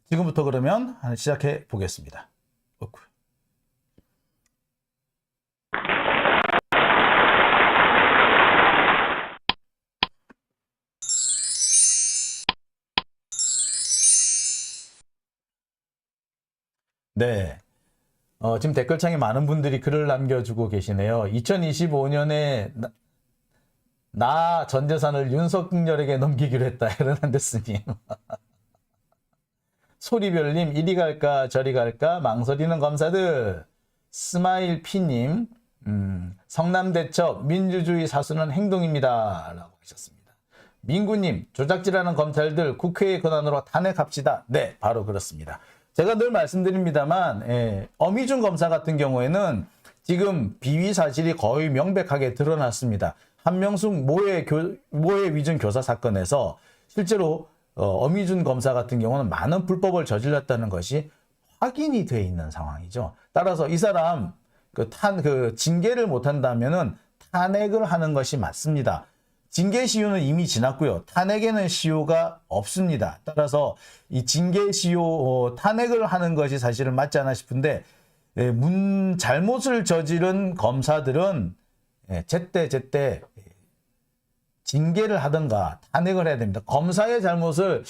지금부터 그러면 시작해 보겠습니다. 네. 지금 댓글창에 많은 분들이 글을 남겨주고 계시네요. 2025년에 나 전 재산을 윤석열에게 넘기기로 했다. 헤르난데스님. 소리별님, 이리 갈까 저리 갈까 망설이는 검사들. 스마일피님, 성남대첩 민주주의 사수는 행동입니다. 라고 하셨습니다. 민구님, 조작질하는 검찰들 국회의 권한으로 탄핵합시다. 네, 바로 그렇습니다. 제가 늘 말씀드립니다만 어미준 검사 같은 경우에는 지금 비위 사실이 거의 명백하게 드러났습니다. 한명숙 모해 위증 교사 사건에서 실제로 어미준 검사 같은 경우는 많은 불법을 저질렀다는 것이 확인이 돼 있는 상황이죠. 따라서 이 사람 징계를 못한다면은 탄핵을 하는 것이 맞습니다. 징계 시효는 이미 지났고요. 탄핵에는 시효가 없습니다. 따라서 이 징계 시효 탄핵을 하는 것이 사실은 맞지 않나 싶은데 잘못을 저지른 검사들은 제때 징계를 하든가 탄핵을 해야 됩니다. 검사의 잘못을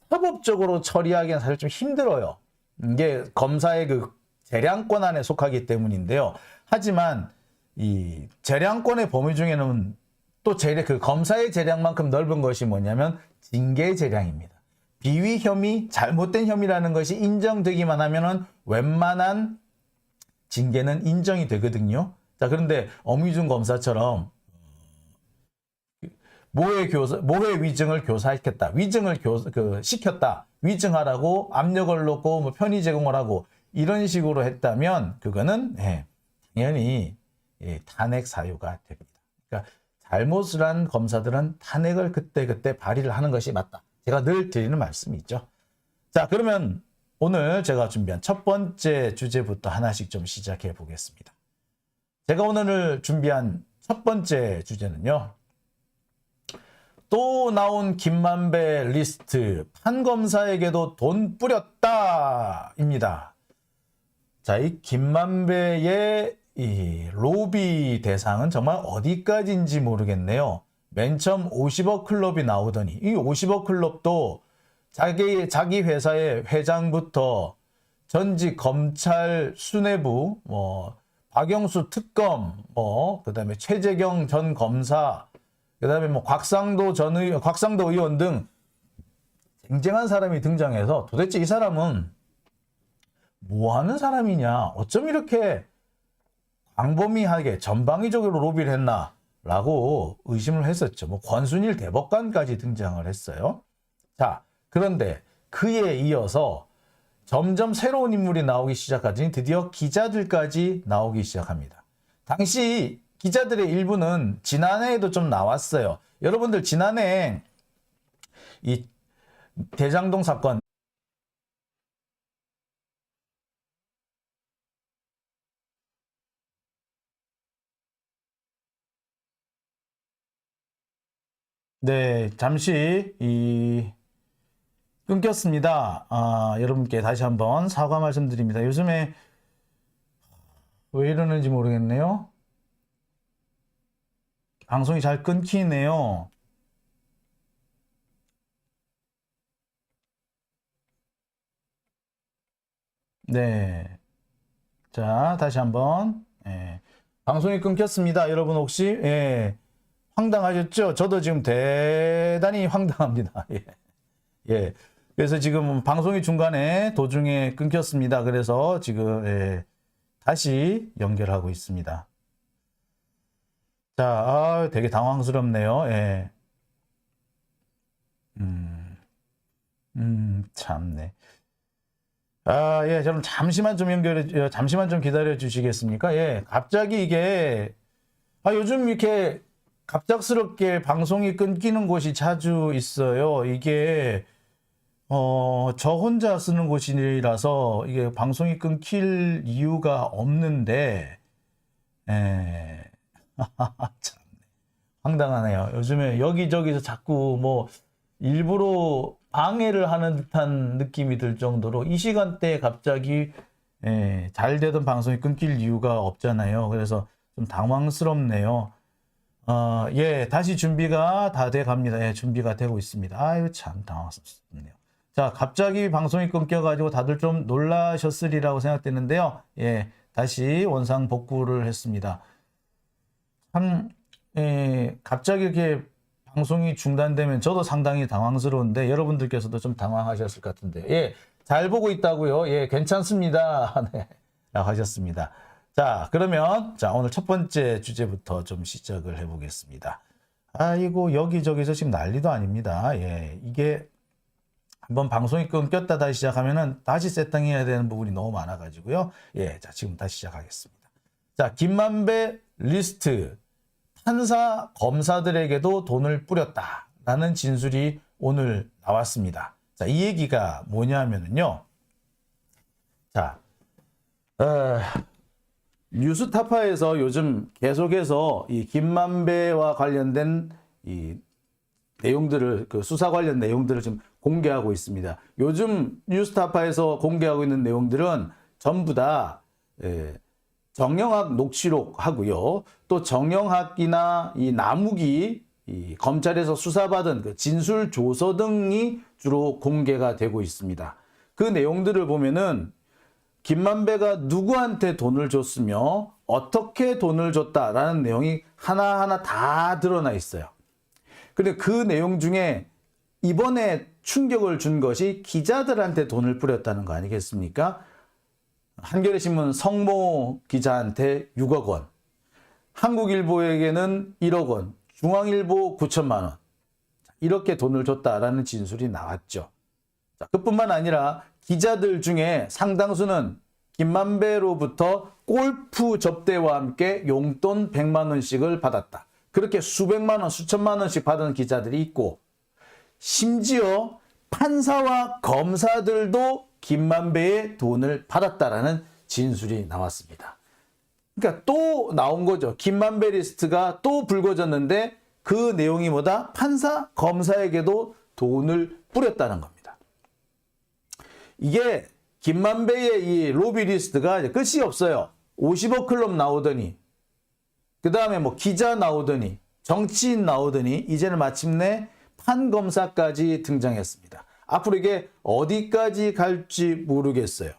사법적으로 처리하기는 사실 좀 힘들어요. 이게 검사의 그 재량권 안에 속하기 때문인데요. 하지만 이 재량권의 범위 중에는 또 검사의 재량만큼 넓은 것이 뭐냐면 징계 재량입니다. 비위 혐의, 잘못된 혐의라는 것이 인정되기만 하면은 웬만한 징계는 인정이 되거든요. 자, 그런데 어미준 검사처럼 모해 위증을 교사시켰다. 위증을 시켰다. 위증하라고 압력을 놓고 뭐 편의 제공을 하고 이런 식으로 했다면 그거는 당연히 탄핵 사유가 됩니다. 그러니까 잘못을 한 검사들은 탄핵을 그때 발의를 하는 것이 맞다. 제가 늘 드리는 말씀이 있죠. 자, 그러면 오늘 제가 준비한 첫 번째 주제부터 하나씩 좀 시작해 보겠습니다. 제가 오늘 준비한 첫 번째 주제는요. 또 나온 김만배 리스트, 판검사에게도 돈 뿌렸다 입니다. 자, 이 김만배의 이 로비 대상은 정말 어디까지인지 모르겠네요. 맨 처음 50억 클럽이 나오더니 이 50억 클럽도 자기 회사의 회장부터 전직 검찰 수뇌부, 박영수 특검, 그다음에 최재경 전 검사, 그다음에 곽상도 의원 등 쟁쟁한 사람이 등장해서 도대체 이 사람은 뭐 하는 사람이냐? 어쩜 이렇게 광범위하게 전방위적으로 로비를 했나라고 의심을 했었죠. 권순일 대법관까지 등장을 했어요. 자, 그런데 그에 이어서 점점 새로운 인물이 나오기 시작하더니 드디어 기자들까지 나오기 시작합니다. 당시 기자들의 일부는 지난해에도 좀 나왔어요. 여러분들 지난해 이 대장동 사건 네, 잠시 끊겼습니다. 여러분께 다시 한번 사과 말씀드립니다. 요즘에 왜 이러는지 모르겠네요. 방송이 잘 끊기네요. 네. 자, 다시 한번. 방송이 끊겼습니다. 여러분 혹시 황당하셨죠? 저도 지금 대단히 황당합니다. 예. 그래서 지금 방송이 중간에 도중에 끊겼습니다. 그래서 지금 다시 연결하고 있습니다. 자, 되게 당황스럽네요. 예. 참네. 예, 저는 잠시만 좀 기다려 주시겠습니까? 예, 갑자기 이게, 요즘 이렇게 갑작스럽게 방송이 끊기는 곳이 자주 있어요. 이게, 저 혼자 쓰는 곳이라서 이게 방송이 끊길 이유가 없는데, 참 황당하네요. 요즘에 여기저기서 자꾸 일부러 방해를 하는 듯한 느낌이 들 정도로 이 시간대에 갑자기 잘 되던 방송이 끊길 이유가 없잖아요. 그래서 좀 당황스럽네요. 예, 다시 준비가 다 돼 갑니다. 예, 준비가 되고 있습니다. 아유, 참 당황스럽네요. 자, 갑자기 방송이 끊겨가지고 다들 좀 놀라셨으리라고 생각되는데요. 예, 다시 원상 복구를 했습니다. 참, 갑자기 이렇게 방송이 중단되면 저도 상당히 당황스러운데 여러분들께서도 좀 당황하셨을 것 같은데, 예, 잘 보고 있다고요. 예, 괜찮습니다. 네, 라고 하셨습니다. 자, 그러면 자, 오늘 첫 번째 주제부터 좀 시작을 해보겠습니다. 아이고, 여기저기서 지금 난리도 아닙니다. 예, 이게 한번 방송이 끊겼다 다시 시작하면은 다시 세팅해야 되는 부분이 너무 많아가지고요. 예, 자, 지금 다시 시작하겠습니다. 자, 김만배 리스트. 판사 검사들에게도 돈을 뿌렸다라는 진술이 오늘 나왔습니다. 자, 이 얘기가 뭐냐면요. 자, 뉴스타파에서 요즘 계속해서 이 김만배와 관련된 이 내용들을, 그 수사 관련 내용들을 지금 공개하고 있습니다. 요즘 뉴스타파에서 공개하고 있는 내용들은 전부 다 정영학 녹취록 하고요. 또 정영학이나 이 남욱이 이 검찰에서 수사받은 그 진술 조서 등이 주로 공개가 되고 있습니다. 그 내용들을 보면은 김만배가 누구한테 돈을 줬으며 어떻게 돈을 줬다라는 내용이 하나하나 다 드러나 있어요. 근데 그 내용 중에 이번에 충격을 준 것이 기자들한테 돈을 뿌렸다는 거 아니겠습니까? 한겨레신문 성모 기자한테 6억 원, 한국일보에게는 1억 원, 중앙일보 9천만 원, 이렇게 돈을 줬다라는 진술이 나왔죠. 자, 그뿐만 아니라 기자들 중에 상당수는 김만배로부터 골프 접대와 함께 용돈 100만 원씩을 받았다. 그렇게 수백만 원, 수천만 원씩 받은 기자들이 있고, 심지어 판사와 검사들도 김만배의 돈을 받았다라는 진술이 나왔습니다. 그러니까 또 나온 거죠. 김만배 리스트가 또 불거졌는데 그 내용이 뭐다? 판사, 검사에게도 돈을 뿌렸다는 겁니다. 이게 김만배의 이 로비 리스트가 이제 끝이 없어요. 50억 클럽 나오더니, 그 다음에 뭐 기자 나오더니, 정치인 나오더니, 이제는 마침내 판검사까지 등장했습니다. 앞으로 이게 어디까지 갈지 모르겠어요.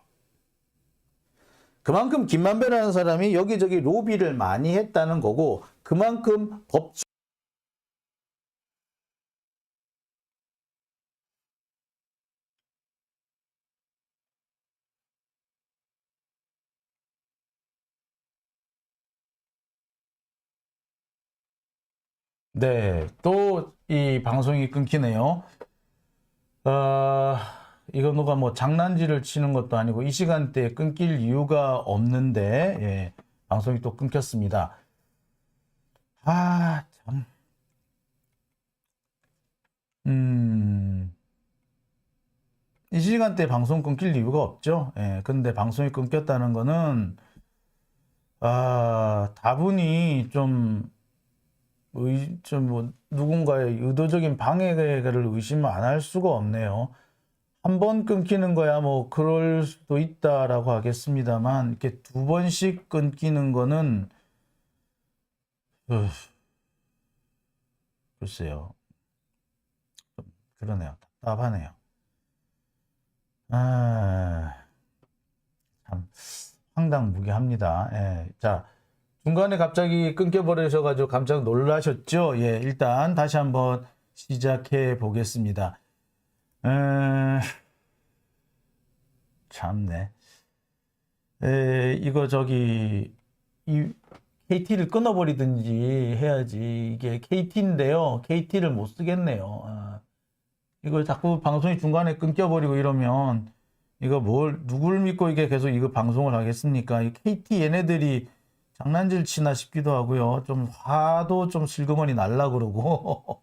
그만큼 김만배라는 사람이 여기저기 로비를 많이 했다는 거고, 그만큼 법적 네, 또 이 방송이 끊기네요. 이거 누가 뭐 장난질을 치는 것도 아니고 이 시간대에 끊길 이유가 없는데, 예, 방송이 또 끊겼습니다. 아, 참. 이 시간대에 방송 끊길 이유가 없죠. 예, 근데 방송이 끊겼다는 거는, 다분히 좀 뭐 누군가의 의도적인 방해를 의심 안 할 수가 없네요. 한 번 끊기는 거야 뭐 그럴 수도 있다라고 하겠습니다만, 이렇게 두 번씩 끊기는 거는 글쎄요, 좀 그러네요. 답답하네요. 참 황당무계합니다. 예, 자, 중간에 갑자기 끊겨버리셔가지고 깜짝 놀라셨죠? 예, 일단 다시 한번 시작해 보겠습니다. 참네. 이거 이 KT를 끊어버리든지 해야지. 이게 KT인데요. KT를 못 쓰겠네요. 이걸 자꾸 방송이 중간에 끊겨버리고 이러면 이거 누굴 믿고 이게 계속 이거 방송을 하겠습니까? 이 KT 얘네들이 장난질 치나 싶기도 하고요. 좀 화도 좀 슬그머니 날라 그러고.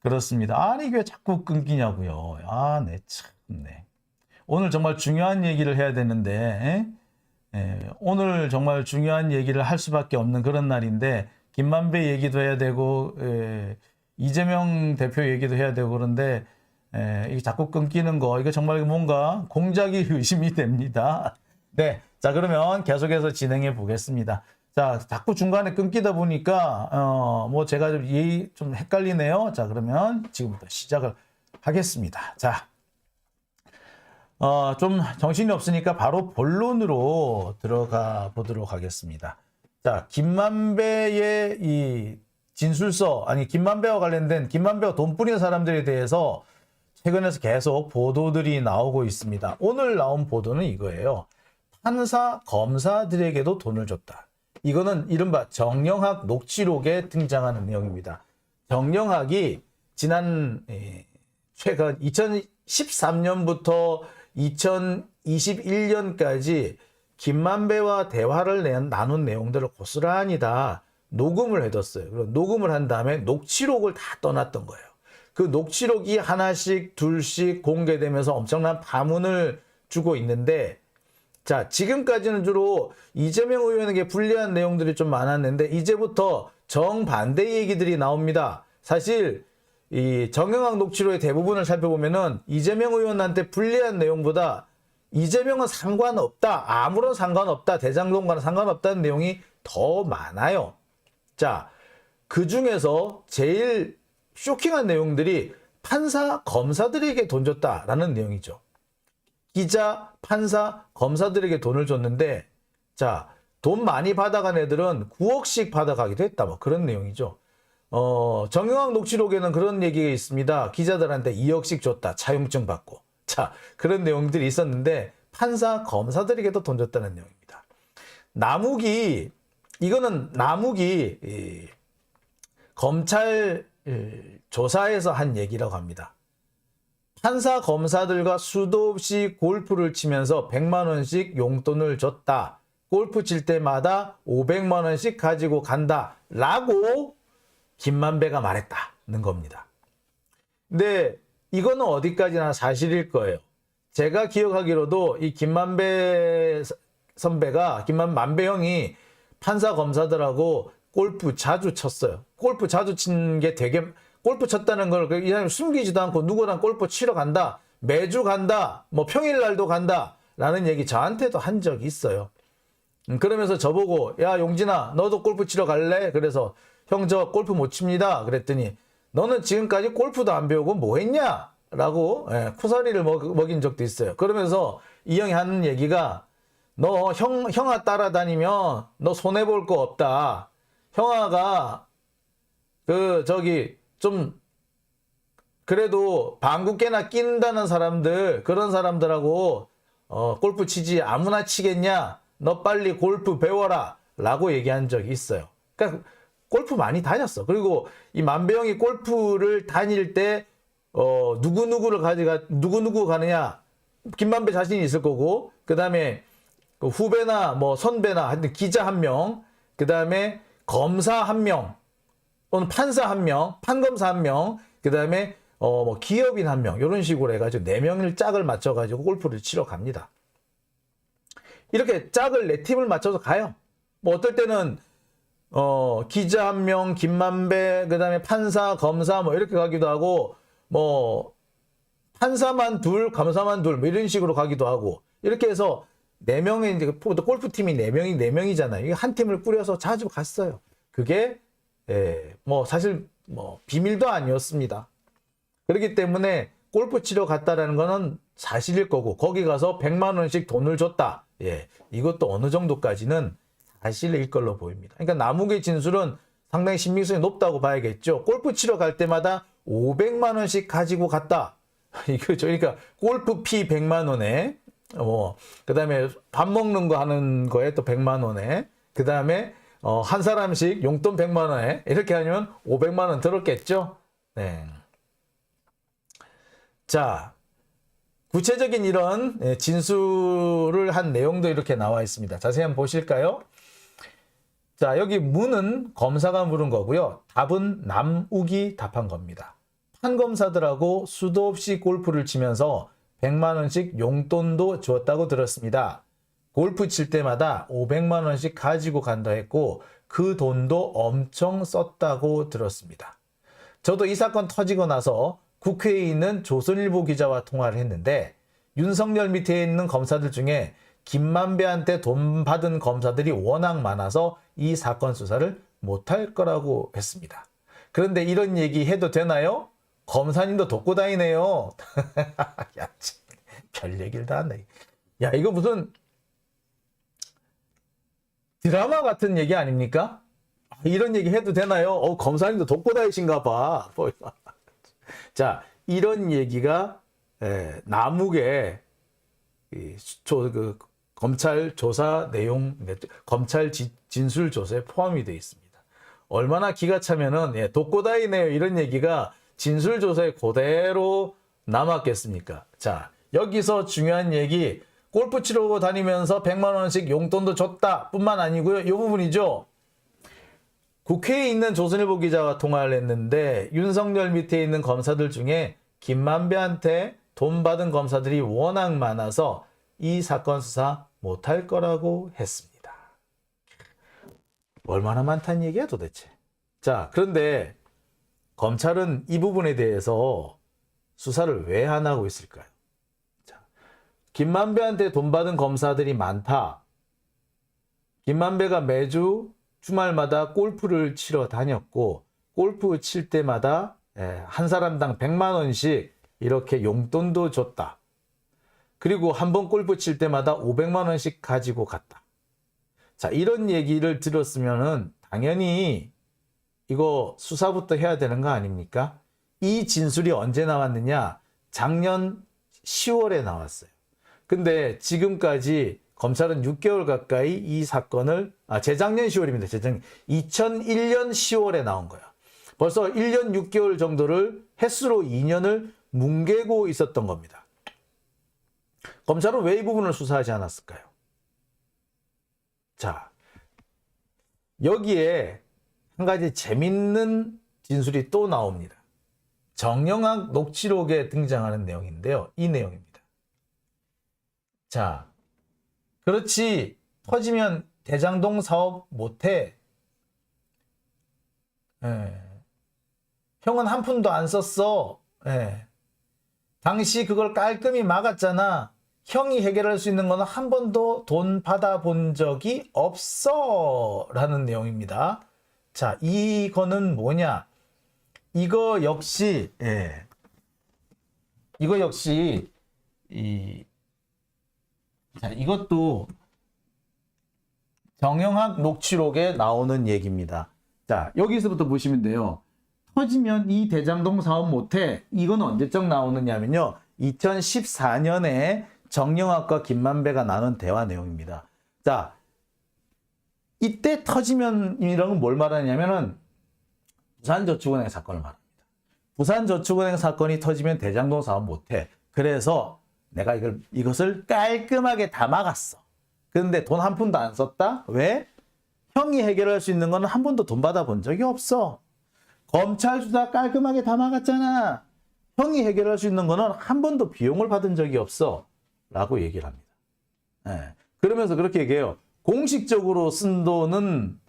그렇습니다. 아니, 이게 왜 자꾸 끊기냐고요. 네, 참네. 오늘 정말 중요한 얘기를 해야 되는데, 오늘 정말 중요한 얘기를 할 수밖에 없는 그런 날인데, 김만배 얘기도 해야 되고, 이재명 대표 얘기도 해야 되고 그런데, 이게 자꾸 끊기는 거, 이거 정말 뭔가 공작이 의심이 됩니다. 네. 자, 그러면 계속해서 진행해 보겠습니다. 자, 자꾸 중간에 끊기다 보니까, 뭐 제가 좀 헷갈리네요. 자, 그러면 지금부터 시작을 하겠습니다. 자, 좀 정신이 없으니까 바로 본론으로 들어가 보도록 하겠습니다. 자, 김만배의 이 진술서, 아니, 김만배와 관련된 김만배가 돈 뿌리는 사람들에 대해서 최근에서 계속 보도들이 나오고 있습니다. 오늘 나온 보도는 이거예요. 판사, 검사들에게도 돈을 줬다. 이거는 이른바 정영학 녹취록에 등장하는 내용입니다. 정영학이 지난 최근 2013년부터 2021년까지 김만배와 대화를 나눈 내용들을 고스란히 다 녹음을 해뒀어요. 그리고 녹음을 한 다음에 녹취록을 다 떠났던 거예요. 그 녹취록이 하나씩 둘씩 공개되면서 엄청난 파문을 주고 있는데, 자, 지금까지는 주로 이재명 의원에게 불리한 내용들이 좀 많았는데 이제부터 정반대 얘기들이 나옵니다. 사실 이 정영학 녹취록의 대부분을 살펴보면은 이재명 의원한테 불리한 내용보다 이재명은 상관없다, 아무런 상관없다, 대장동과는 상관없다는 내용이 더 많아요. 자, 그 중에서 제일 쇼킹한 내용들이 판사, 검사들에게 돈 줬다라는 내용이죠. 기자, 판사, 검사들에게 돈을 줬는데, 자, 돈 많이 받아간 애들은 9억씩 받아가기도 했다, 뭐 그런 내용이죠. 정영학 녹취록에는 그런 얘기가 있습니다. 기자들한테 2억씩 줬다, 차용증 받고. 자, 그런 내용들이 있었는데 판사, 검사들에게도 돈 줬다는 내용입니다. 이거는 남욱이 검찰 조사에서 한 얘기라고 합니다. 판사, 검사들과 수도 없이 골프를 치면서 100만 원씩 용돈을 줬다. 골프 칠 때마다 500만 원씩 가지고 간다. 라고 김만배가 말했다는 겁니다. 근데 이거는 어디까지나 사실일 거예요. 제가 기억하기로도 이 김만배 선배가, 만배 형이 판사, 검사들하고 골프 자주 쳤어요. 골프 자주 친 게 되게, 골프 쳤다는 걸 이 사람이 숨기지도 않고 누구랑 골프 치러 간다, 매주 간다, 뭐 평일날도 간다 라는 얘기 저한테도 한 적이 있어요. 그러면서 저보고, 야 용진아, 너도 골프 치러 갈래? 그래서 형 저 골프 못 칩니다. 그랬더니 너는 지금까지 골프도 안 배우고 뭐 했냐? 라고 쿠사리를 먹인 적도 있어요. 그러면서 이 형이 하는 얘기가, 너 형아 따라다니면 너 손해볼 거 없다. 형아가 좀 그래도 방귀깨나 낀다는 사람들, 그런 사람들하고 골프 치지 아무나 치겠냐? 너 빨리 골프 배워라 라고 얘기한 적이 있어요. 그러니까 골프 많이 다녔어. 그리고 이 만배 형이 골프를 다닐 때 누구누구 가느냐, 김만배 자신이 있을 거고, 그 다음에 후배나 뭐 선배나 하여튼 기자 한 명, 그 다음에 검사 한 명, 또는 판사 한 명, 판검사 한 명, 그 다음에 뭐 기업인 한 명, 이런 식으로 해가지고 4명을 짝을 맞춰가지고 골프를 치러 갑니다. 이렇게 짝을 4팀을 맞춰서 가요. 뭐 어떨 때는 기자 한 명, 김만배, 그 다음에 판사, 검사 뭐 이렇게 가기도 하고, 뭐 판사만 둘, 검사만 둘, 뭐 이런 식으로 가기도 하고, 이렇게 해서 4명의 이제 골프팀이 4명이잖아요. 이게 한 팀을 꾸려서 자주 갔어요. 그게 뭐 사실 뭐 비밀도 아니었습니다. 그렇기 때문에 골프 치러 갔다라는 거는 사실일 거고, 거기 가서 100만 원씩 돈을 줬다. 이것도 어느 정도까지는 사실일 걸로 보입니다. 그러니까 남욱의 진술은 상당히 신빙성이 높다고 봐야겠죠. 골프 치러 갈 때마다 500만 원씩 가지고 갔다. 이거죠. 그러니까 골프피 100만 원에, 그 다음에 밥 먹는 거 하는 거에 또 100만 원에, 그 다음에 한 사람씩 용돈 100만 원에, 이렇게 하면 500만 원 들었겠죠. 네. 자, 구체적인 이런 진술을 한 내용도 이렇게 나와 있습니다. 자세히 한번 보실까요? 자, 여기 문은 검사가 물은 거고요. 답은 남욱이 답한 겁니다. 판검사들하고 수도 없이 골프를 치면서 100만 원씩 용돈도 주었다고 들었습니다. 골프 칠 때마다 500만 원씩 가지고 간다 했고, 그 돈도 엄청 썼다고 들었습니다. 저도 이 사건 터지고 나서 국회에 있는 조선일보 기자와 통화를 했는데 윤석열 밑에 있는 검사들 중에 김만배한테 돈 받은 검사들이 워낙 많아서 이 사건 수사를 못할 거라고 했습니다. 그런데 이런 얘기 해도 되나요? 검사님도 돕고 다니네요. 야, 별 얘기를 다 한다. 야, 이거 무슨 드라마 같은 얘기 아닙니까? 이런 얘기 해도 되나요? 검사님도 돕고 다니신가 봐. 자, 이런 얘기가 남욱의 검찰 조사 내용, 검찰 진술 조사에 포함이 되어 있습니다. 얼마나 기가 차면은 돕고 다니네요 이런 얘기가 진술 조사에 그대로 남았겠습니까? 자, 여기서 중요한 얘기, 골프 치러 다니면서 100만 원씩 용돈도 줬다 뿐만 아니고요. 이 부분이죠. 국회에 있는 조선일보 기자와 통화를 했는데 윤석열 밑에 있는 검사들 중에 김만배한테 돈 받은 검사들이 워낙 많아서 이 사건 수사 못할 거라고 했습니다. 얼마나 많다는 얘기야 도대체. 자, 그런데 검찰은 이 부분에 대해서 수사를 왜 안 하고 있을까요? 자, 김만배한테 돈 받은 검사들이 많다. 김만배가 매주 주말마다 골프를 치러 다녔고 골프 칠 때마다 한 사람당 100만 원씩 이렇게 용돈도 줬다. 그리고 한 번 골프 칠 때마다 500만 원씩 가지고 갔다. 자, 이런 얘기를 들었으면은 당연히 이거 수사부터 해야 되는 거 아닙니까? 이 진술이 언제 나왔느냐? 작년 10월에 나왔어요. 근데 지금까지 검찰은 6개월 가까이 이 사건을, 재작년 10월입니다. 재작년. 2001년 10월에 나온 거야. 벌써 1년 6개월 정도를 횟수로 2년을 뭉개고 있었던 겁니다. 검찰은 왜 이 부분을 수사하지 않았을까요? 자, 여기에 한 가지 재밌는 진술이 또 나옵니다. 정영학 녹취록에 등장하는 내용인데요. 이 내용입니다. 자, 그렇지, 터지면 대장동 사업 못해. 형은 한 푼도 안 썼어. 당시 그걸 깔끔히 막았잖아. 형이 해결할 수 있는 거는 한 번도 돈 받아본 적이 없어. 라는 내용입니다. 자, 이거는 뭐냐? 이거 역시 자, 이것도 정영학 녹취록에 나오는 얘기입니다. 자, 여기서부터 보시면 돼요. 터지면 이 대장동 사업 못해. 이건 언제적 나오느냐면요. 2014년에 정영학과 김만배가 나눈 대화 내용입니다. 자, 이때 터지면이라는 건 뭘 말하냐면은 부산저축은행 사건을 말합니다. 부산저축은행 사건이 터지면 대장동 사업 못해. 그래서 내가 이것을 깔끔하게 다 막았어. 그런데 돈 한 푼도 안 썼다? 왜? 형이 해결할 수 있는 거는 한 번도 돈 받아본 적이 없어. 검찰 수사 깔끔하게 다 막았잖아. 형이 해결할 수 있는 거는 한 번도 비용을 받은 적이 없어. 라고 얘기를 합니다. 그러면서 그렇게 얘기해요. 공식적으로 쓴 돈은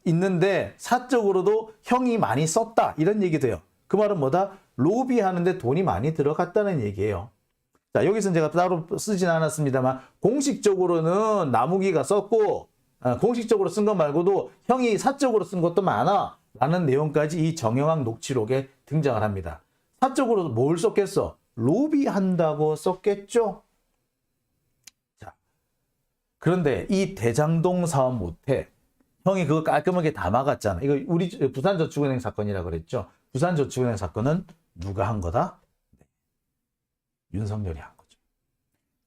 있는데 사적으로도 형이 많이 썼다. 이런 얘기도 해요. 그 말은 뭐다? 로비하는데 돈이 많이 들어갔다는 얘기예요. 자, 여기서는 제가 따로 쓰진 않았습니다만 공식적으로는 남욱이가 썼고 공식적으로 쓴 것 말고도 형이 사적으로 쓴 것도 많아. 라는 내용까지 이 정영학 녹취록에 등장을 합니다. 사적으로 뭘 썼겠어? 로비한다고 썼겠죠? 자, 그런데 이 대장동 사업 못해. 형이 그거 깔끔하게 다 막았잖아. 이거 우리 부산저축은행 사건이라 그랬죠? 부산저축은행 사건은 누가 한 거다? 네. 윤석열이 한 거죠.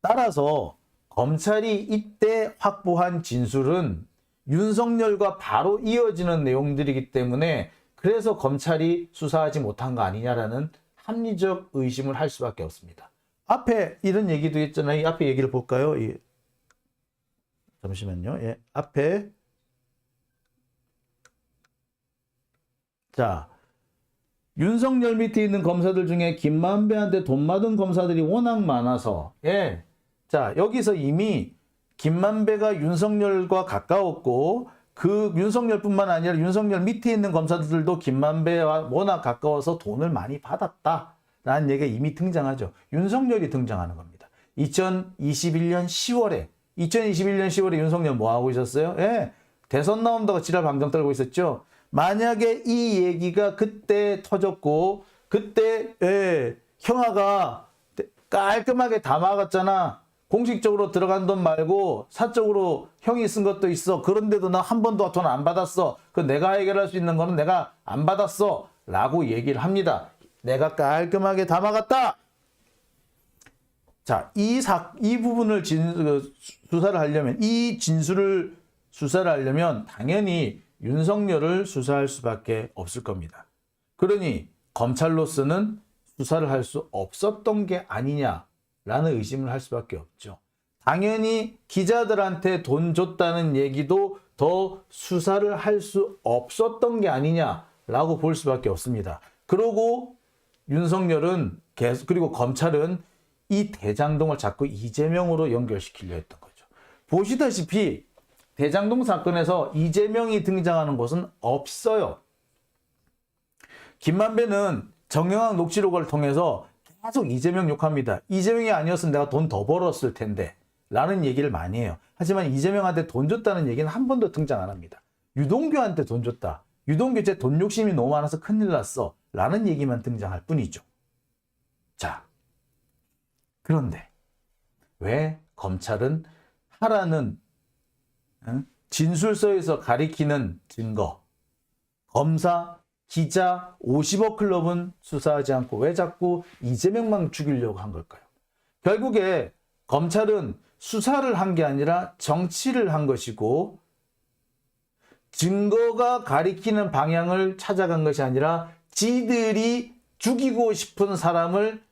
따라서 검찰이 이때 확보한 진술은 윤석열과 바로 이어지는 내용들이기 때문에 그래서 검찰이 수사하지 못한 거 아니냐라는 합리적 의심을 할 수밖에 없습니다. 앞에 이런 얘기도 했잖아요. 이 앞에 얘기를 볼까요? 잠시만요. 앞에. 자, 윤석열 밑에 있는 검사들 중에 김만배한테 돈 받은 검사들이 워낙 많아서 자, 여기서 이미 김만배가 윤석열과 가까웠고 그 윤석열뿐만 아니라 윤석열 밑에 있는 검사들도 김만배와 워낙 가까워서 돈을 많이 받았다. 라는 얘기가 이미 등장하죠. 윤석열이 등장하는 겁니다. 2021년 10월에 윤석열 뭐 하고 있었어요? 예, 대선 나온다고 지랄 방정 떨고 있었죠. 만약에 이 얘기가 그때 터졌고 그때 형아가 깔끔하게 다 막았잖아. 공식적으로 들어간 돈 말고 사적으로 형이 쓴 것도 있어. 그런데도 나 한 번도 돈 안 받았어. 그 내가 해결할 수 있는 거는 내가 안 받았어. 라고 얘기를 합니다. 내가 깔끔하게 다 막았다. 자, 이 부분을 수사를 하려면, 이 진술을 수사를 하려면 당연히 윤석열을 수사할 수밖에 없을 겁니다. 그러니 검찰로서는 수사를 할 수 없었던 게 아니냐라는 의심을 할 수밖에 없죠. 당연히 기자들한테 돈 줬다는 얘기도 더 수사를 할 수 없었던 게 아니냐라고 볼 수밖에 없습니다. 그러고 윤석열은 계속, 그리고 검찰은 이 대장동을 자꾸 이재명으로 연결시키려 했던 거죠. 보시다시피 대장동 사건에서 이재명이 등장하는 곳은 없어요. 김만배는 정영학 녹취록을 통해서 계속 이재명 욕합니다. 이재명이 아니었으면 내가 돈 더 벌었을 텐데 라는 얘기를 많이 해요. 하지만 이재명한테 돈 줬다는 얘기는 한 번도 등장 안 합니다. 유동규한테 돈 줬다. 유동규 쟤 돈 욕심이 너무 많아서 큰일 났어. 라는 얘기만 등장할 뿐이죠. 자, 그런데 왜 검찰은 하라는 진술서에서 가리키는 증거, 검사, 기자, 50억 클럽은 수사하지 않고 왜 자꾸 이재명만 죽이려고 한 걸까요? 결국에 검찰은 수사를 한 게 아니라 정치를 한 것이고 증거가 가리키는 방향을 찾아간 것이 아니라 지들이 죽이고 싶은 사람을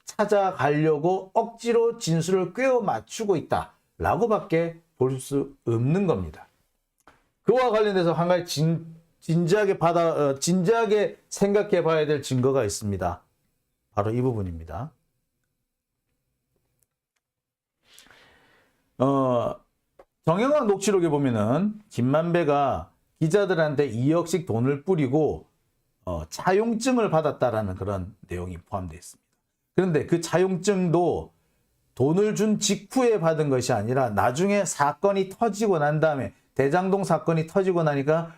찾아가려고 억지로 진술을 꿰어 맞추고 있다라고밖에 볼 수 없는 겁니다. 그와 관련해서 한 가지 진지하게 생각해 봐야 될 증거가 있습니다. 바로 이 부분입니다. 정영학 녹취록에 보면은 김만배가 기자들한테 2억씩 돈을 뿌리고 차용증을 받았다라는 그런 내용이 포함되어 있습니다. 그런데 그 차용증도 돈을 준 직후에 받은 것이 아니라 나중에 사건이 터지고 난 다음에 대장동 사건이 터지고 나니까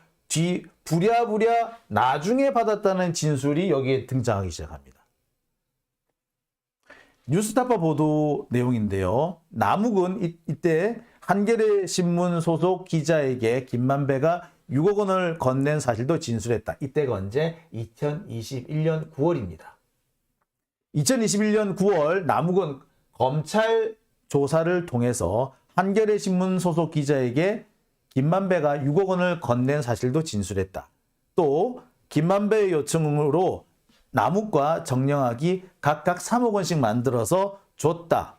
부랴부랴 나중에 받았다는 진술이 여기에 등장하기 시작합니다. 뉴스타파 보도 내용인데요. 남욱은 이때 한겨레 신문 소속 기자에게 김만배가 6억 원을 건넨 사실도 진술했다. 이때가 언제? 2021년 9월입니다. 2021년 9월 남욱은 검찰 조사를 통해서 한겨레 신문 소속 기자에게 김만배가 6억 원을 건넨 사실도 진술했다. 또 김만배의 요청으로 남욱과 정영학이 각각 3억 원씩 만들어서 줬다.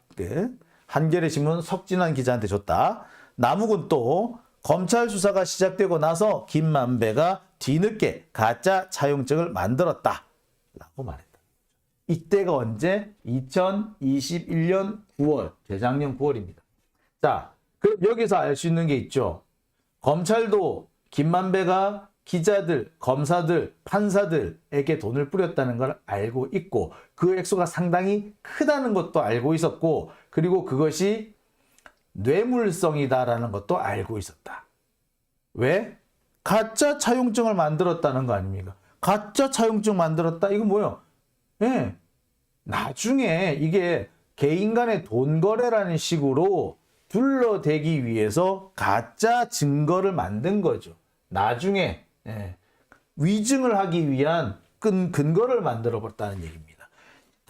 한겨레 신문 석진환 기자한테 줬다. 남욱은 또 검찰 수사가 시작되고 나서 김만배가 뒤늦게 가짜 차용증을 만들었다. 라고 말했다. 이때가 언제? 2021년 9월, 재작년 9월입니다. 자, 그럼 여기서 알 수 있는 게 있죠. 검찰도 김만배가 기자들, 검사들, 판사들에게 돈을 뿌렸다는 걸 알고 있고 그 액수가 상당히 크다는 것도 알고 있었고 그리고 그것이 뇌물성이다라는 것도 알고 있었다. 왜? 가짜 차용증을 만들었다는 거 아닙니까? 가짜 차용증 만들었다? 이거 뭐예요? 예. 나중에 이게 개인 간의 돈 거래라는 식으로 둘러대기 위해서 가짜 증거를 만든 거죠. 나중에 위증을 하기 위한 근거를 만들어 버렸다는 얘기입니다.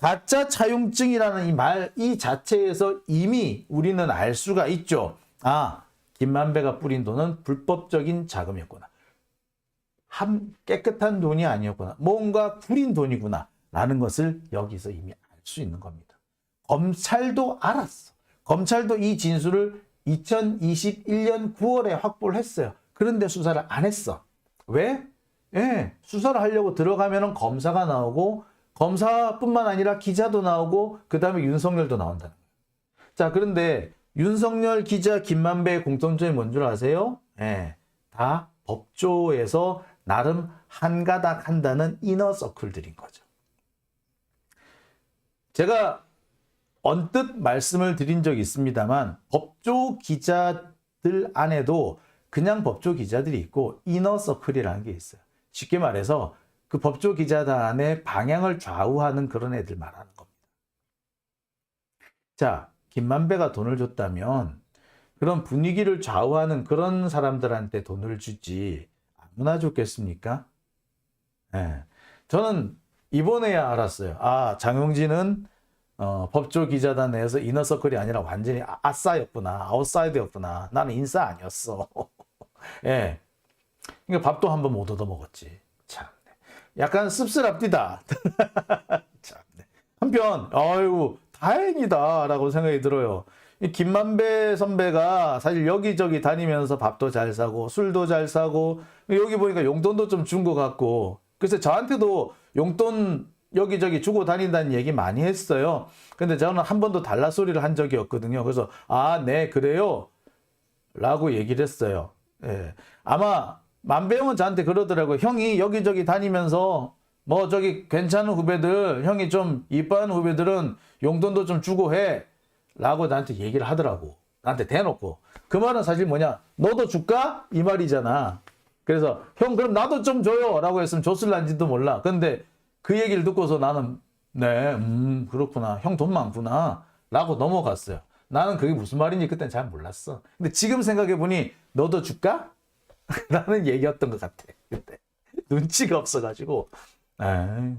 가짜 차용증이라는 이 자체에서 이미 우리는 알 수가 있죠. 아, 김만배가 뿌린 돈은 불법적인 자금이었구나. 깨끗한 돈이 아니었구나. 뭔가 구린 돈이구나. 라는 것을 여기서 이미 알 수 있는 겁니다. 검찰도 알았어. 검찰도 이 진술을 2021년 9월에 확보를 했어요. 그런데 수사를 안 했어. 왜? 수사를 하려고 들어가면 검사가 나오고 검사뿐만 아니라 기자도 나오고 그 다음에 윤석열도 나온다는 거예요. 자, 그런데 윤석열, 기자, 김만배의 공통점이 뭔 줄 아세요? 다 법조에서 나름 한가닥 한다는 이너서클들인 거죠. 제가 언뜻 말씀을 드린 적이 있습니다만 법조 기자들 안에도 그냥 법조 기자들이 있고 이너서클이라는 게 있어요. 쉽게 말해서 그 법조 기자단의 방향을 좌우하는 그런 애들 말하는 겁니다. 자, 김만배가 돈을 줬다면 그런 분위기를 좌우하는 그런 사람들한테 돈을 주지 아무나 줬겠습니까? 네. 저는 이번에야 알았어요. 아, 장용진은 법조 기자단 내에서 이너서클이 아니라 완전히 아싸였구나. 아웃사이드였구나. 나는 인싸 아니었어. 예. 그러니까 밥도 한 번 못 얻어 먹었지. 참. 약간 씁쓸합디다. 참. 한편, 아유, 다행이다라고 생각이 들어요. 이 김만배 선배가 사실 여기저기 다니면서 밥도 잘 사고 술도 잘 사고 여기 보니까 용돈도 좀 준 것 같고 그래서 저한테도 용돈 여기저기 주고 다닌다는 얘기 많이 했어요. 근데 저는 한 번도 달라 소리를 한 적이 없거든요. 그래서 아, 네, 그래요? 라고 얘기를 했어요. 예. 아마 만배 형은 저한테 그러더라고요. 형이 여기저기 다니면서 뭐 저기 괜찮은 후배들, 형이 좀 이뻐하는 후배들은 용돈도 좀 주고 해. 라고 나한테 얘기를 하더라고. 나한테 대놓고. 그 말은 사실 뭐냐? 너도 줄까? 이 말이잖아. 그래서 형 그럼 나도 좀 줘요. 라고 했으면 줬을란지도 몰라. 근데 그 얘기를 듣고서 나는 네, 그렇구나. 형 돈 많구나. 라고 넘어갔어요. 나는 그게 무슨 말인지 그땐 잘 몰랐어. 근데 지금 생각해보니 너도 줄까? 라는 얘기였던 것 같아. 그때. 눈치가 없어가지고. 에이.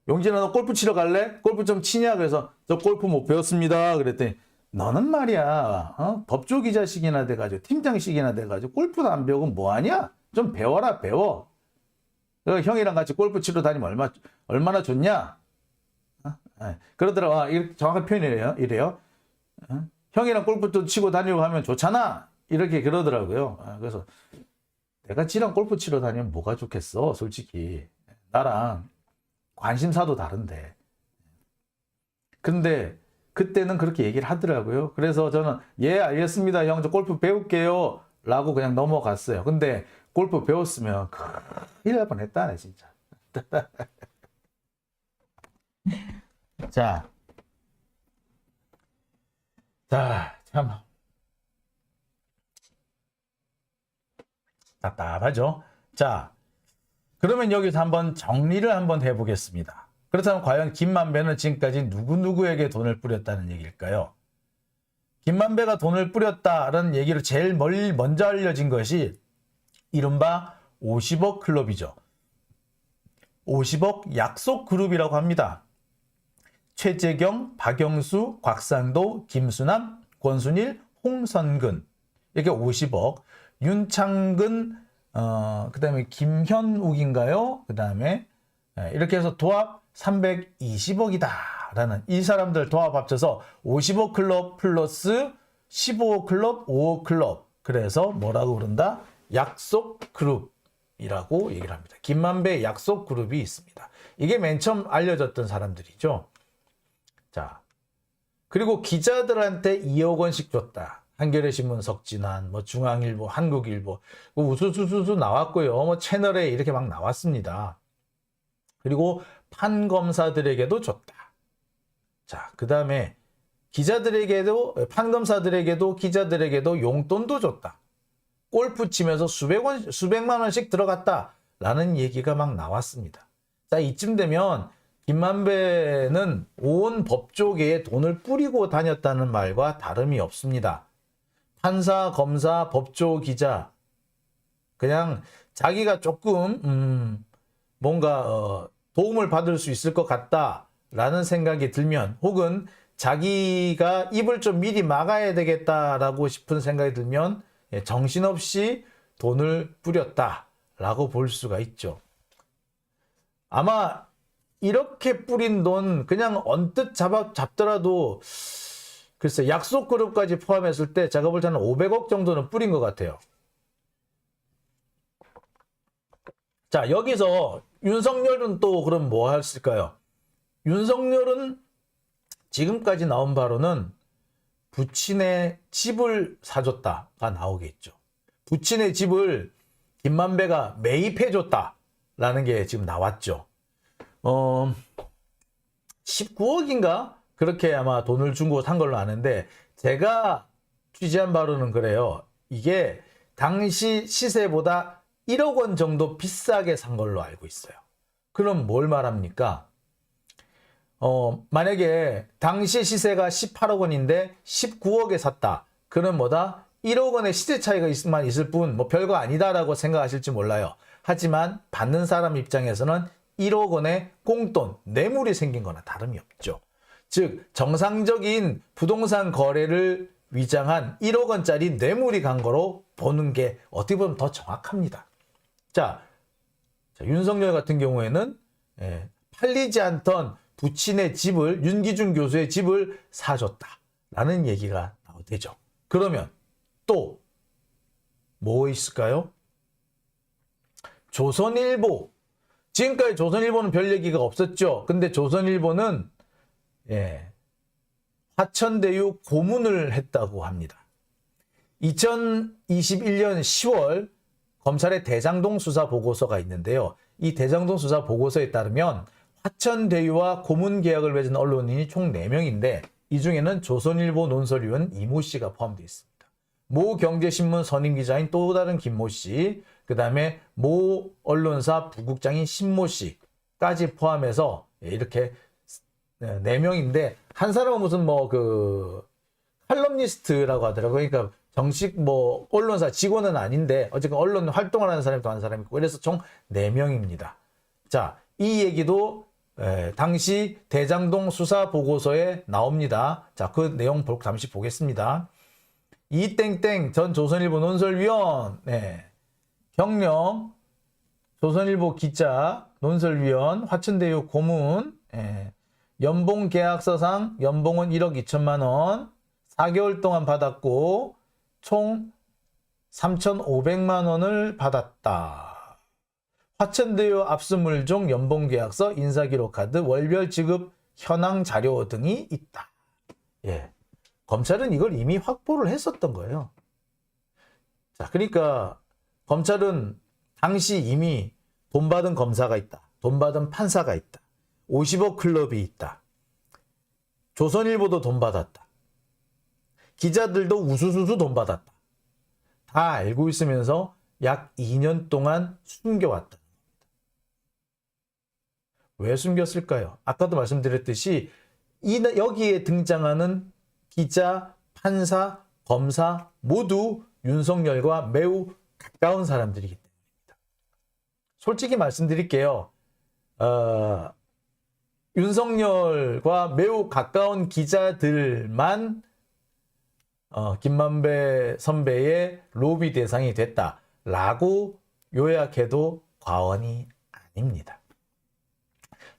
용진아 너 골프 치러 갈래? 골프 좀 치냐? 그래서 저 골프 못 배웠습니다. 그랬더니 너는 말이야 법조기자식이나 돼가지고 팀장식이나 돼가지고 골프도 안 배우고 뭐하냐? 좀 배워라 배워. 형이랑 같이 골프 치러 다니면 얼마나 좋냐? 그러더라. 정확한 표현이래요. 이래요. 형이랑 골프도 치고 다니고 하면 좋잖아. 이렇게 그러더라고요. 그래서 내가 지랑 골프 치러 다니면 뭐가 좋겠어? 솔직히 나랑 관심사도 다른데. 근데 그때는 그렇게 얘기를 하더라고요. 그래서 저는 예 알겠습니다. 형 저 골프 배울게요. 라고 그냥 넘어갔어요. 근데 골프 배웠으면 큰일 날 뻔했다 진짜. 자, 참 답답하죠. 자, 그러면 여기서 한번 정리를 한번 해보겠습니다. 그렇다면 과연 김만배는 지금까지 누구누구에게 돈을 뿌렸다는 얘기일까요? 김만배가 돈을 뿌렸다라는 얘기를 제일 먼저 알려진 것이 이른바 50억 클럽이죠. 50억 약속 그룹이라고 합니다. 최재경, 박영수, 곽상도, 김수남, 권순일, 홍선근 이렇게 50억, 윤창근, 그 다음에 김현욱인가요? 그 다음에 이렇게 해서 도합 320억이다 라는 이 사람들 도합 합쳐서 50억 클럽 플러스 15억 클럽, 5억 클럽. 그래서 뭐라고 그런다? 약속 그룹이라고 얘기를 합니다. 김만배 약속 그룹이 있습니다. 이게 맨 처음 알려졌던 사람들이죠. 자, 그리고 기자들한테 2억 원씩 줬다. 한겨레 신문 석진환, 뭐 중앙일보, 한국일보, 우수수수수 나왔고요. 뭐 채널에 이렇게 막 나왔습니다. 그리고 판검사들에게도 줬다. 자, 그 다음에 기자들에게도, 판검사들에게도 기자들에게도 용돈도 줬다. 골프 치면서 수백만 원씩 들어갔다라는 얘기가 막 나왔습니다. 자, 이쯤 되면 김만배는 온 법조계에 돈을 뿌리고 다녔다는 말과 다름이 없습니다. 판사, 검사, 법조 기자 그냥 자기가 조금 뭔가 도움을 받을 수 있을 것 같다라는 생각이 들면 혹은 자기가 입을 좀 미리 막아야 되겠다라고 싶은 생각이 들면 정신없이 돈을 뿌렸다라고 볼 수가 있죠. 아마 이렇게 뿌린 돈 그냥 언뜻 잡더라도 글쎄 약속 그룹까지 포함했을 때 제가 볼 때는 500억 정도는 뿌린 것 같아요. 자, 여기서 윤석열은 또 그럼 뭐 했을까요? 윤석열은 지금까지 나온 바로는 부친의 집을 사줬다가 나오겠죠. 부친의 집을 김만배가 매입해줬다라는 게 지금 나왔죠. 19억인가? 그렇게 아마 돈을 주고 산 걸로 아는데, 제가 취재한 바로는 그래요. 이게 당시 시세보다 1억 원 정도 비싸게 산 걸로 알고 있어요. 그럼 뭘 말합니까? 만약에 당시 시세가 18억 원인데 19억에 샀다. 그럼 뭐다? 1억 원의 시세 차이가 있을 뿐 뭐 별거 아니다라고 생각하실지 몰라요. 하지만 받는 사람 입장에서는 1억 원의 공돈, 뇌물이 생긴 거나 다름이 없죠. 즉 정상적인 부동산 거래를 위장한 1억 원짜리 뇌물이 간 거로 보는 게 어떻게 보면 더 정확합니다. 자, 윤석열 같은 경우에는 팔리지 않던 부친의 집을, 윤기준 교수의 집을 사줬다라는 얘기가 나오죠. 그러면 또 뭐 있을까요? 조선일보. 지금까지 조선일보는 별 얘기가 없었죠. 근데 조선일보는 화천대유 고문을 했다고 합니다. 2021년 10월 검찰의 대장동 수사 보고서가 있는데요. 이 대장동 수사 보고서에 따르면 화천대유와 고문 계약을 맺은 언론인이 총 4명인데 이 중에는 조선일보 논설위원 이모 씨가 포함되어 있습니다. 모 경제신문 선임 기자인 또 다른 김모 씨, 그 다음에 모 언론사 부국장인 신모 씨까지 포함해서 이렇게 4명인데 한 사람은 무슨 칼럼니스트라고 하더라고요. 그러니까 정식 언론사 직원은 아닌데 어쨌든 언론 활동을 하는 사람이 또 한 사람이 있고 그래서 총 4명입니다. 자, 이 얘기도 당시 대장동 수사 보고서에 나옵니다. 자, 그 내용 잠시 보겠습니다. 이땡땡 전 조선일보 논설위원, 경령 조선일보 기자, 논설위원, 화천대유 고문, 연봉 계약서상 연봉은 1억 2천만 원, 4개월 동안 받았고 총 3,500만 원을 받았다. 화천대유 압수물종 연봉계약서, 인사기록카드, 월별 지급 현황 자료 등이 있다. 검찰은 이걸 이미 확보를 했었던 거예요. 자, 그러니까 검찰은 당시 이미 돈 받은 검사가 있다. 돈 받은 판사가 있다. 50억 클럽이 있다. 조선일보도 돈 받았다. 기자들도 우수수수 돈 받았다. 다 알고 있으면서 약 2년 동안 숨겨왔다. 왜 숨겼을까요? 아까도 말씀드렸듯이 여기에 등장하는 기자, 판사, 검사 모두 윤석열과 매우 가까운 사람들이기 때문입니다. 솔직히 말씀드릴게요. 윤석열과 매우 가까운 기자들만 김만배 선배의 로비 대상이 됐다라고 요약해도 과언이 아닙니다.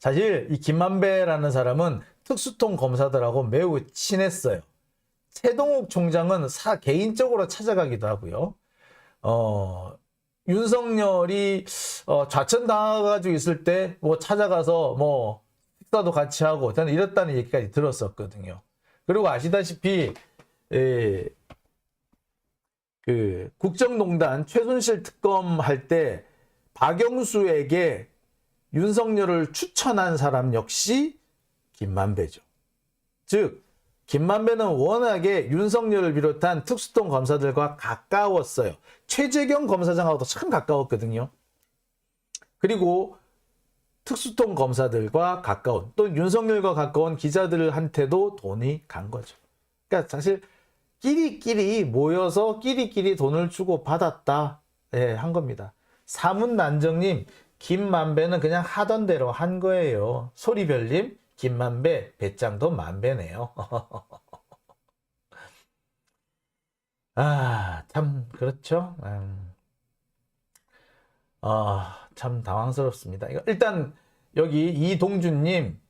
사실 이 김만배라는 사람은 특수통 검사들하고 매우 친했어요. 최동욱 총장은 개인적으로 찾아가기도 하고요. 윤석열이 좌천당해가지고 있을 때 찾아가서 식사도 같이 하고 저는 이랬다는 얘기까지 들었었거든요. 그리고 아시다시피 그 국정농단 최순실 특검 할 때 박영수에게 윤석열을 추천한 사람 역시 김만배죠. 즉 김만배는 워낙에 윤석열을 비롯한 특수통 검사들과 가까웠어요. 최재경 검사장하고도 참 가까웠거든요. 그리고 특수통 검사들과 가까운 또 윤석열과 가까운 기자들한테도 돈이 간 거죠. 그러니까 사실 끼리끼리 모여서 끼리끼리 돈을 주고 받았다 한 겁니다. 사문난정님, 김만배는 그냥 하던 대로 한 거예요. 소리별님, 김만배 배짱도 만배네요. 참 그렇죠. 참 당황스럽습니다. 일단 여기 이동준님,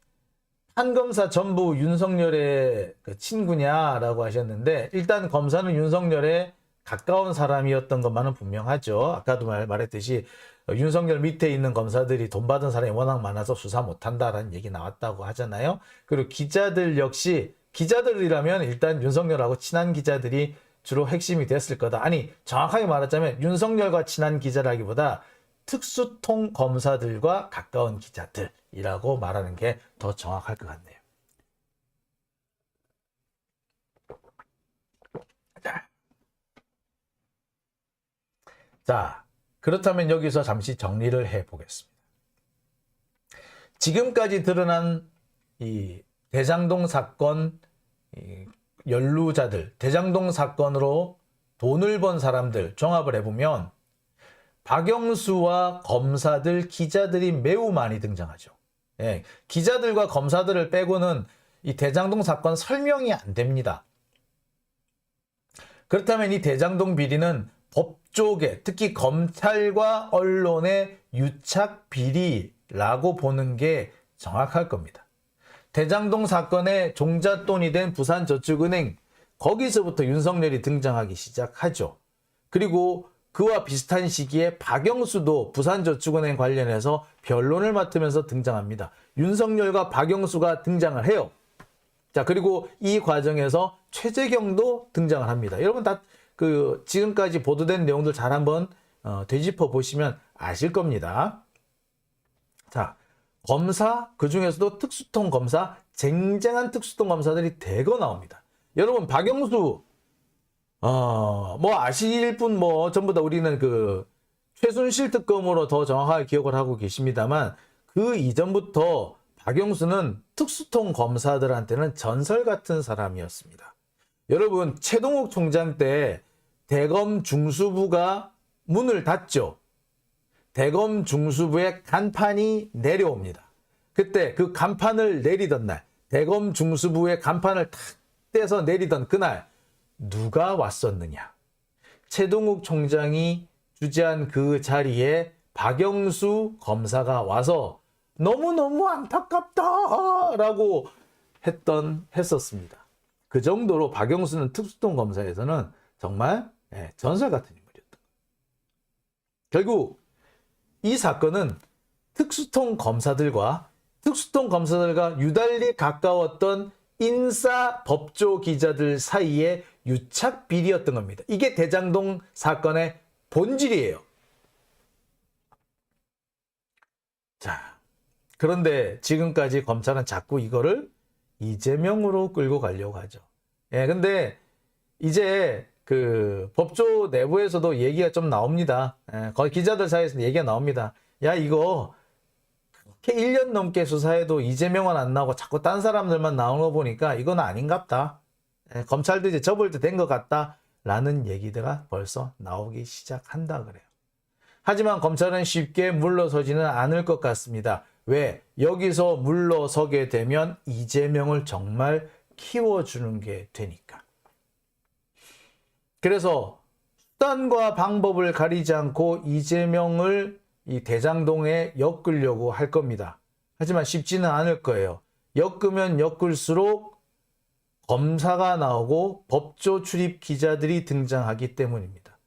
판검사 전부 윤석열의 친구냐라고 하셨는데 일단 검사는 윤석열의 가까운 사람이었던 것만은 분명하죠. 아까도 말했듯이 윤석열 밑에 있는 검사들이 돈 받은 사람이 워낙 많아서 수사 못한다라는 얘기 나왔다고 하잖아요. 그리고 기자들 역시 기자들이라면 일단 윤석열하고 친한 기자들이 주로 핵심이 됐을 거다. 아니 정확하게 말하자면 윤석열과 친한 기자라기보다 특수통 검사들과 가까운 기자들 비리라고 말하는 게 더 정확할 것 같네요. 자, 그렇다면 여기서 잠시 정리를 해 보겠습니다. 지금까지 드러난 이 대장동 사건 연루자들, 대장동 사건으로 돈을 번 사람들 종합을 해보면 박영수와 검사들, 기자들이 매우 많이 등장하죠. 예, 기자들과 검사들을 빼고는 이 대장동 사건 설명이 안 됩니다. 그렇다면 이 대장동 비리는 법조계, 특히 검찰과 언론의 유착 비리라고 보는 게 정확할 겁니다. 대장동 사건의 종잣돈이 된 부산저축은행, 거기서부터 윤석열이 등장하기 시작하죠. 그리고 그와 비슷한 시기에 박영수도 부산저축은행 관련해서 변론을 맡으면서 등장합니다. 윤석열과 박영수가 등장을 해요. 자, 그리고 이 과정에서 최재경도 등장을 합니다. 여러분 다 지금까지 보도된 내용들 잘 한번 되짚어 보시면 아실 겁니다. 자, 검사, 그 중에서도 특수통 검사, 쟁쟁한 특수통 검사들이 대거 나옵니다. 여러분, 박영수, 아실 분 전부 다 우리는 최순실 특검으로 더 정확하게 기억을 하고 계십니다만, 그 이전부터 박영수는 특수통 검사들한테는 전설 같은 사람이었습니다. 여러분, 최동욱 총장 때 대검 중수부가 문을 닫죠. 대검 중수부의 간판이 내려옵니다. 그때 그 간판을 내리던 날, 대검 중수부의 간판을 탁 떼서 내리던 그날 누가 왔었느냐? 최동욱 총장이 주재한 그 자리에 박영수 검사가 와서 너무너무 안타깝다라고 했었습니다. 그 정도로 박영수는 특수통 검사에서는 정말 전설 같은 인물이었던 거예요. 결국 이 사건은 특수통 검사들과 유달리 가까웠던 인사 법조 기자들 사이의 유착 비리였던 겁니다. 이게 대장동 사건의 본질이에요. 자, 그런데 지금까지 검찰은 자꾸 이거를 이재명으로 끌고 가려고 하죠. 근데 이제 법조 내부에서도 얘기가 좀 나옵니다. 거의 기자들 사이에서 얘기가 나옵니다. 야, 이거 1년 넘게 수사해도 이재명은 안 나오고 자꾸 딴 사람들만 나오는 거 보니까 이건 아닌갑다. 검찰도 이제 접을 때 된 것 같다. 라는 얘기가 벌써 나오기 시작한다 그래요. 하지만 검찰은 쉽게 물러서지는 않을 것 같습니다. 왜? 여기서 물러서게 되면 이재명을 정말 키워주는 게 되니까. 그래서 수단과 방법을 가리지 않고 이재명을 이 대장동에 엮으려고 할 겁니다. 하지만 쉽지는 않을 거예요. 엮으면 엮을수록 검사가 나오고 법조 출입 기자들이 등장하기 때문입니다.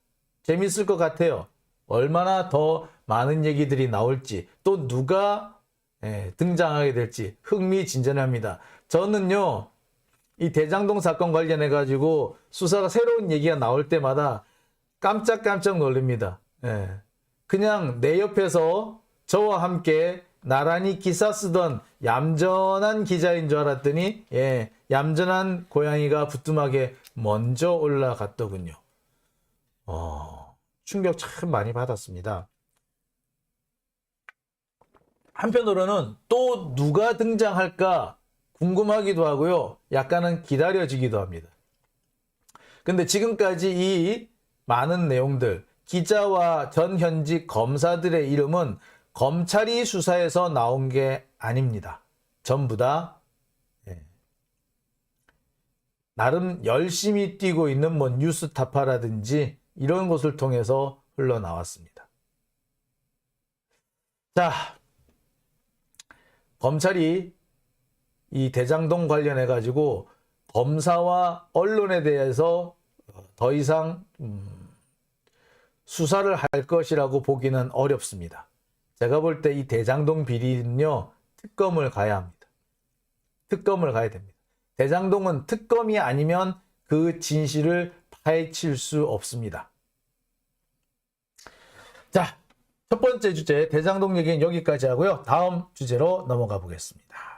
재밌을 것 같아요. 얼마나 더 많은 얘기들이 나올지, 또 누가 등장하게 될지 흥미진진합니다. 저는요, 이 대장동 사건 관련해 가지고 수사가 새로운 얘기가 나올 때마다 깜짝깜짝 놀랍니다. 그냥 내 옆에서 저와 함께 나란히 기사 쓰던 얌전한 기자인 줄 알았더니 얌전한 고양이가 부뚜막에 먼저 올라갔더군요. 충격 참 많이 받았습니다. 한편으로는 또 누가 등장할까 궁금하기도 하고요. 약간은 기다려지기도 합니다. 근데 지금까지 이 많은 내용들, 기자와 전 현직 검사들의 이름은 검찰이 수사해서 나온 게 아닙니다. 전부 다 나름 열심히 뛰고 있는 뉴스타파라든지 이런 곳을 통해서 흘러나왔습니다. 자, 검찰이 이 대장동 관련해 가지고 검사와 언론에 대해서 더 이상 수사를 할 것이라고 보기는 어렵습니다. 제가 볼 때 이 대장동 비리는요, 특검을 가야 합니다. 특검을 가야 됩니다. 대장동은 특검이 아니면 그 진실을 파헤칠 수 없습니다. 자, 첫 번째 주제 대장동 얘기는 여기까지 하고요. 다음 주제로 넘어가 보겠습니다.